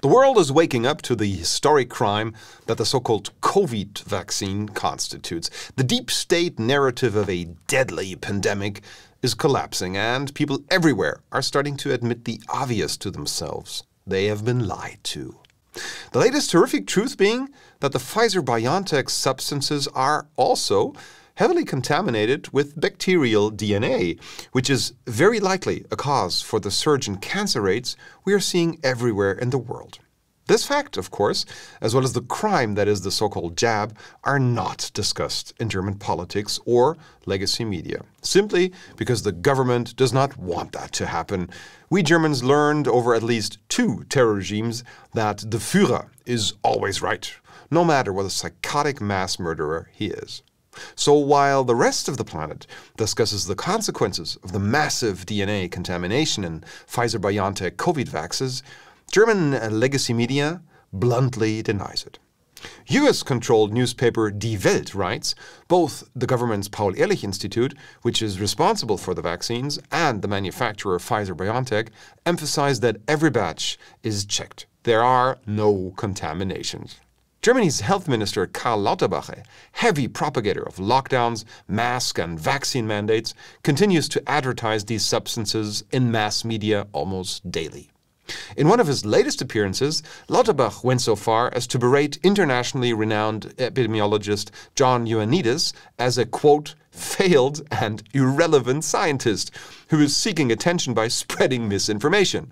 The world is waking up to the historic crime that the so-called COVID vaccine constitutes. The deep state narrative of a deadly pandemic is collapsing, and people everywhere are starting to admit the obvious to themselves. They have been lied to. The latest horrific truth being that the Pfizer-BioNTech substances are also heavily contaminated with bacterial DNA, which is very likely a cause for the surge in cancer rates we are seeing everywhere in the world. This fact, of course, as well as the crime that is the so-called jab, are not discussed in German politics or legacy media, simply because the government does not want that to happen. We Germans learned over at least 2 terror regimes that the Führer is always right, no matter what a psychotic mass murderer he is. So while the rest of the planet discusses the consequences of the massive DNA contamination in Pfizer-BioNTech COVID vaccines, German legacy media bluntly denies it. US-controlled newspaper Die Welt writes, both the government's Paul-Ehrlich-Institute, which is responsible for the vaccines, and the manufacturer Pfizer-BioNTech emphasize that every batch is checked. There are no contaminations. Germany's health minister Karl Lauterbach, a heavy propagator of lockdowns, mask and vaccine mandates, continues to advertise these substances in mass media almost daily. In one of his latest appearances, Lauterbach went so far as to berate internationally renowned epidemiologist John Ioannidis as a, quote, failed and irrelevant scientist who is seeking attention by spreading misinformation.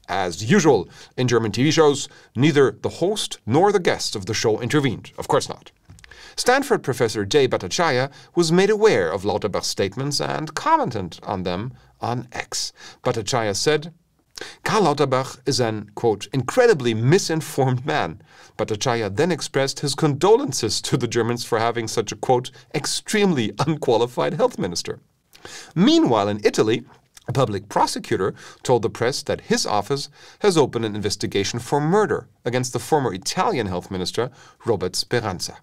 As usual in German TV shows, neither the host nor the guest of the show intervened. Of course not. Stanford professor Jay Bhattacharya was made aware of Lauterbach's statements and commented on them on X. Bhattacharya said, Karl Lauterbach is an, quote, incredibly misinformed man. Bhattacharya then expressed his condolences to the Germans for having such a, quote, extremely unqualified health minister. Meanwhile, in Italy, a public prosecutor told the press that his office has opened an investigation for murder against the former Italian health minister, Robert Speranza.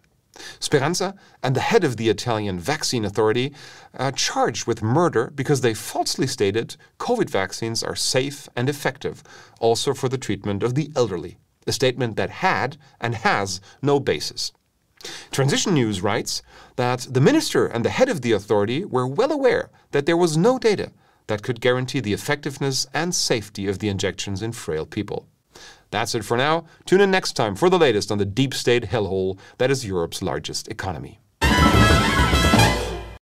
Speranza and the head of the Italian vaccine authority are charged with murder because they falsely stated COVID vaccines are safe and effective, also for the treatment of the elderly, a statement that had and has no basis. Transition News writes that the minister and the head of the authority were well aware that there was no data that could guarantee the effectiveness and safety of the injections in frail people. That's it for now. Tune in next time for the latest on the deep state hellhole that is Europe's largest economy.